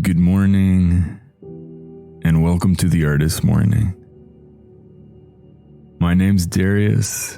Good morning, and welcome to the Artist Morning. My name's Darius,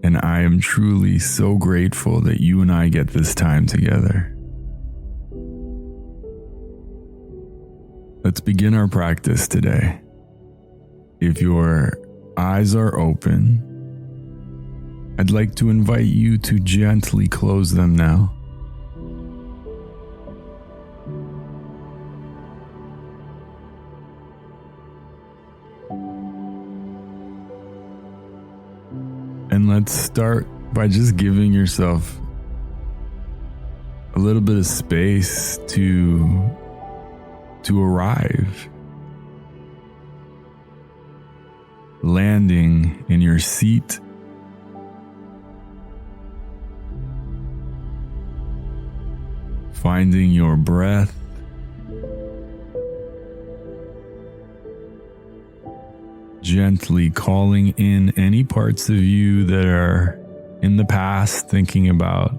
and I am truly so grateful that you and I get this time together. Let's begin our practice today. If your eyes are open, I'd like to invite you to gently close them now. And let's start by just giving yourself a little bit of space to arrive. Landing in your seat. Finding your breath. Gently calling in any parts of you that are in the past, thinking about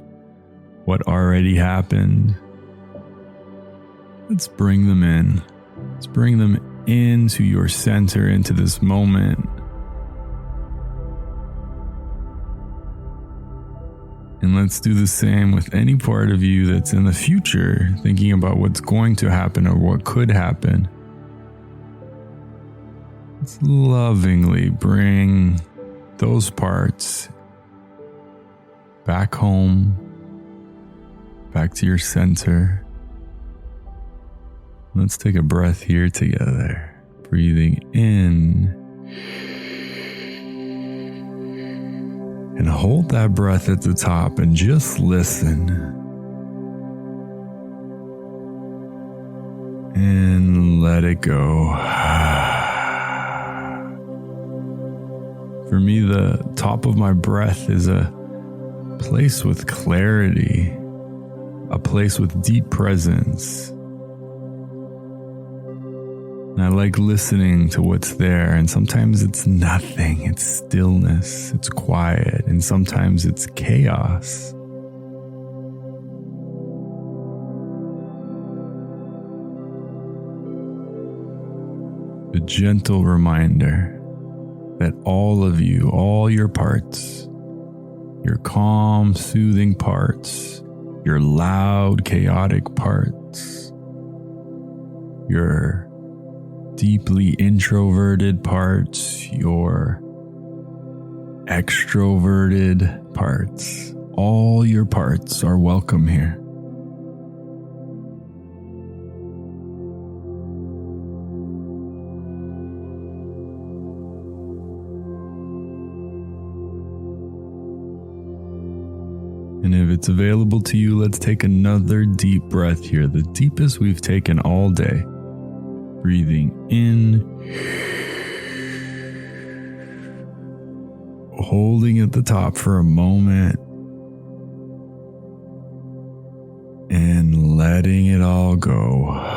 what already happened. Let's bring them in. Let's bring them into your center, into this moment. And let's do the same with any part of you that's in the future, thinking about what's going to happen or what could happen. Let's lovingly bring those parts back home, back to your center. Let's take a breath here together, breathing in. And hold that breath at the top and just listen. And let it go. For me, the top of my breath is a place with clarity, a place with deep presence. And I like listening to what's there, and sometimes it's nothing, it's stillness, it's quiet, and sometimes it's chaos. A gentle reminder that all of you, all your parts, your calm, soothing parts, your loud, chaotic parts, your deeply introverted parts, your extroverted parts, all your parts are welcome here. And if it's available to you, let's take another deep breath here, the deepest we've taken all day. Breathing in, holding at the top for a moment, and letting it all go.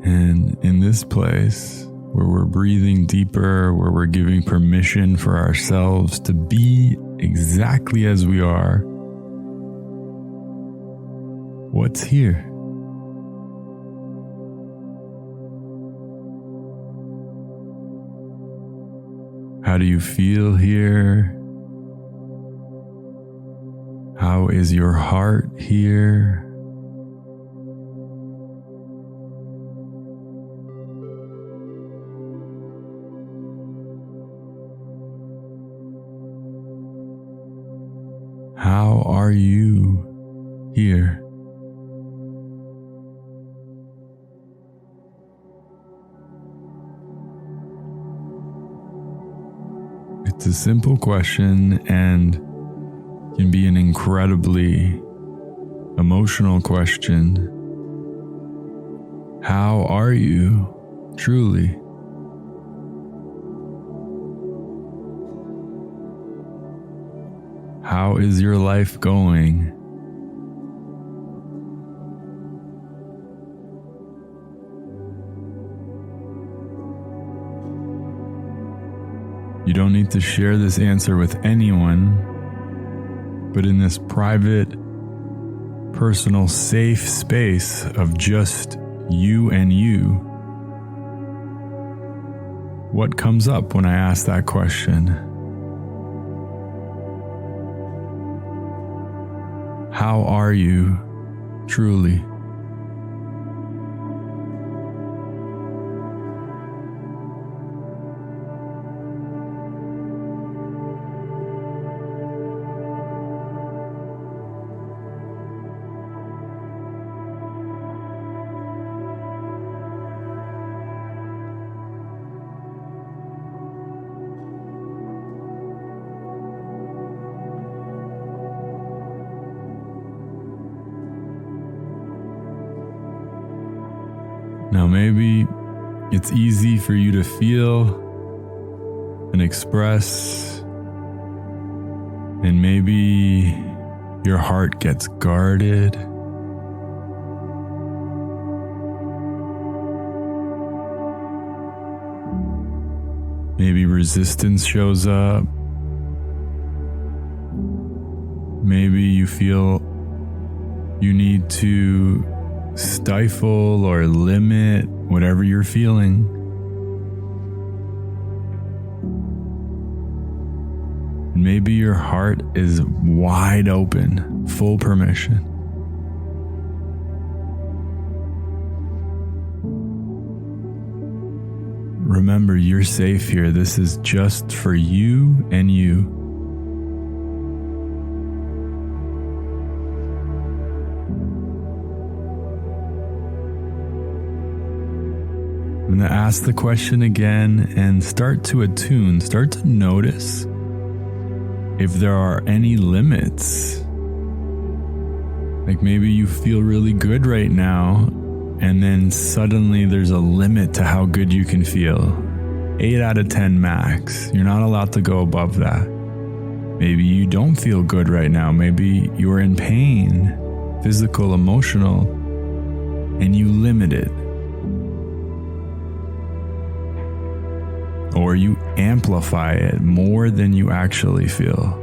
And in this place where we're breathing deeper, where we're giving permission for ourselves to be exactly as we are, what's here? How do you feel here? How is your heart here? How are you here? It's a simple question and can be an incredibly emotional question. How are you, truly? How is your life going? You don't need to share this answer with anyone, but in this private, personal, safe space of just you and you, what comes up when I ask that question? How are you, truly? Now maybe it's easy for you to feel and express, and maybe your heart gets guarded. Maybe resistance shows up. Maybe you feel you need to stifle or limit whatever you're feeling. And maybe your heart is wide open, full permission. Remember, you're safe here. This is just for you and you. I'm going to ask the question again and start to attune, start to notice if there are any limits. Like maybe you feel really good right now, and then suddenly there's a limit to how good you can feel. 8 out of 10 max. You're not allowed to go above that. Maybe you don't feel good right now. Maybe you're in pain, physical, emotional, and you limit it. Or you amplify it more than you actually feel.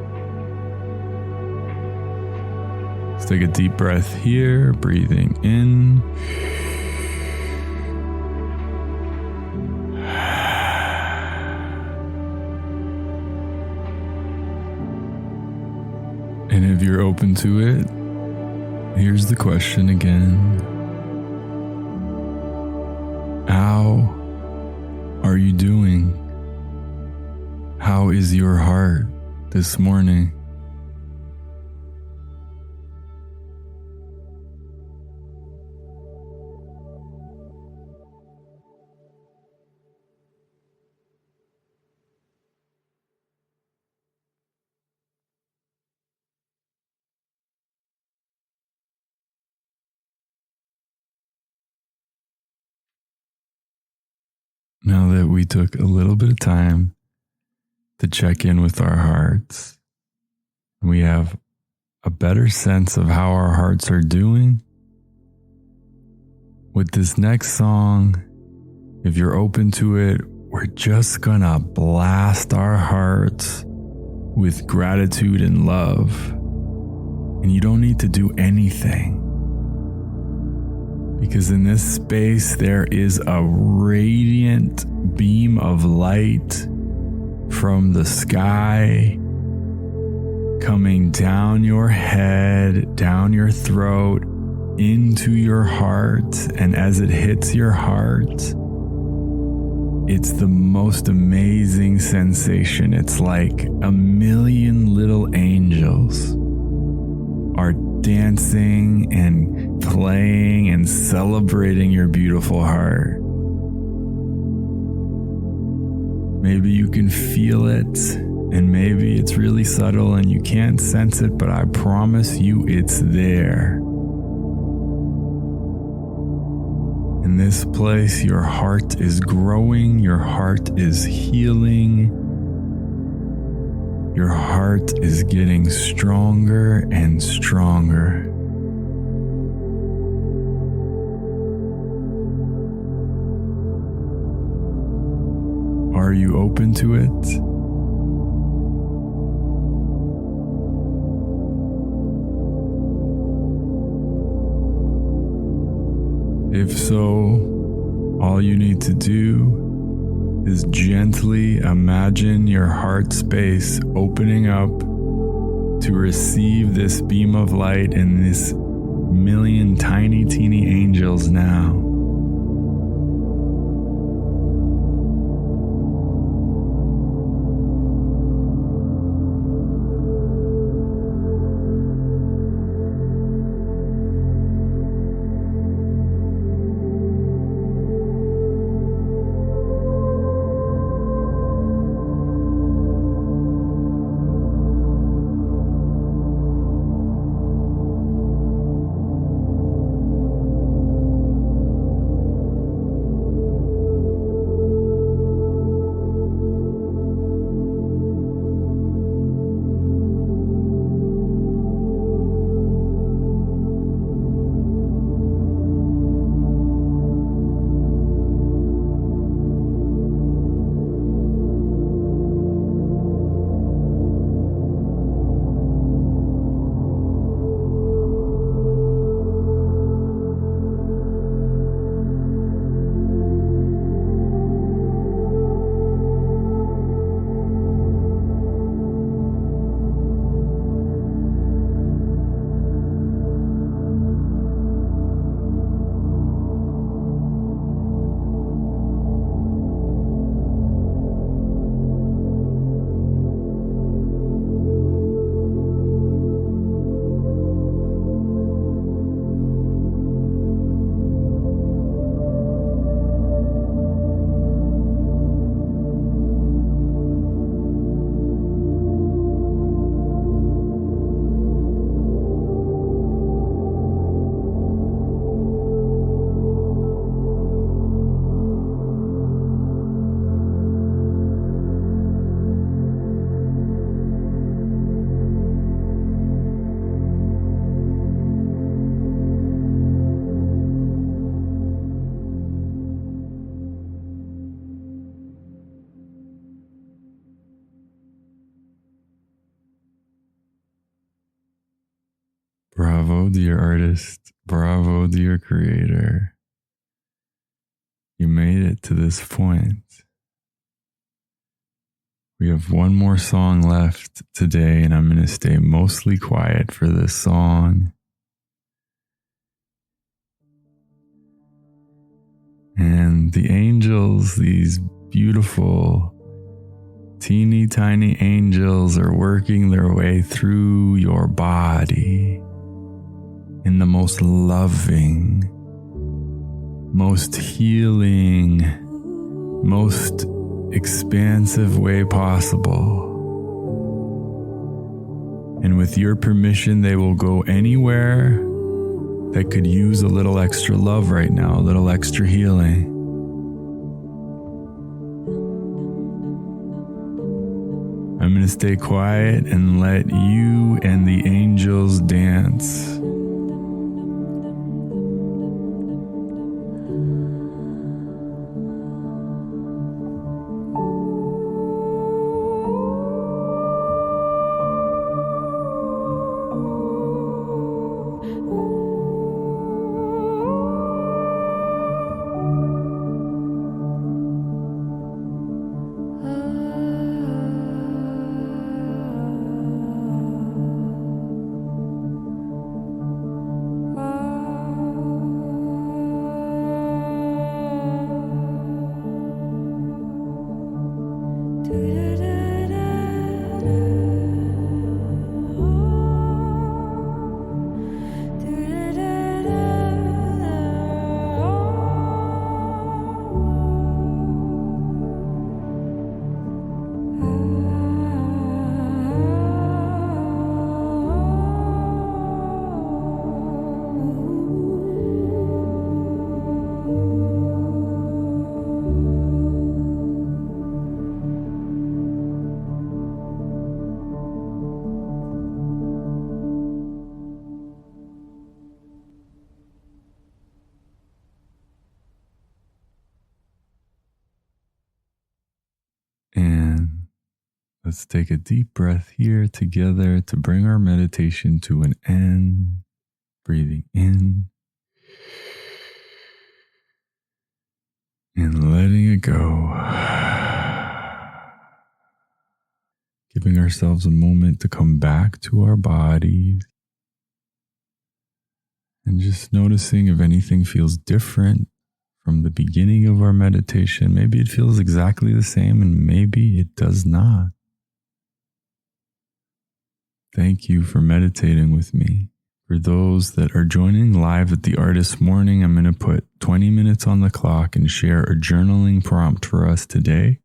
Let's take a deep breath here, breathing in. And if you're open to it, here's the question again. How are you doing? How is your heart this morning? Now that we took a little bit of time to check in with our hearts, we have a better sense of how our hearts are doing. With this next song, if you're open to it, we're just gonna blast our hearts with gratitude and love. And you don't need to do anything. Because in this space, there is a radiant beam of light from the sky coming down your head, down your throat, into your heart. And as it hits your heart, it's the most amazing sensation. It's like a million little angels are dancing and playing and celebrating your beautiful heart. Maybe you can feel it, and maybe it's really subtle and you can't sense it, but I promise you it's there. In this place, your heart is growing, your heart is healing, your heart is getting stronger and stronger. Are you open to it? If so, all you need to do is gently imagine your heart space opening up to receive this beam of light and this million tiny, teeny angels now. Bravo, dear artist. Bravo, dear creator. You made it to this point. We have one more song left today, and I'm going to stay mostly quiet for this song. And the angels, these beautiful, teeny tiny angels, are working their way through your body in the most loving, most healing, most expansive way possible. And with your permission, they will go anywhere that could use a little extra love right now, a little extra healing. I'm going to stay quiet and let you and the angels dance. Let's take a deep breath here together to bring our meditation to an end. Breathing in and letting it go. Giving ourselves a moment to come back to our bodies and just noticing if anything feels different from the beginning of our meditation. Maybe it feels exactly the same and maybe it does not. Thank you for meditating with me. For those that are joining live at the Artist Morning, I'm going to put 20 minutes on the clock and share a journaling prompt for us today.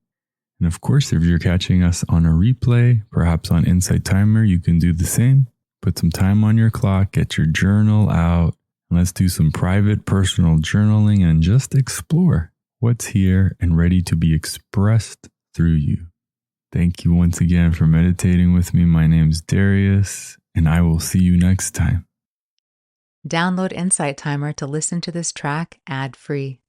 And of course, if you're catching us on a replay, perhaps on Insight Timer, you can do the same. Put some time on your clock, get your journal out, and let's do some private personal journaling and just explore what's here and ready to be expressed through you. Thank you once again for meditating with me. My name's Darius, and I will see you next time. Download Insight Timer to listen to this track ad-free.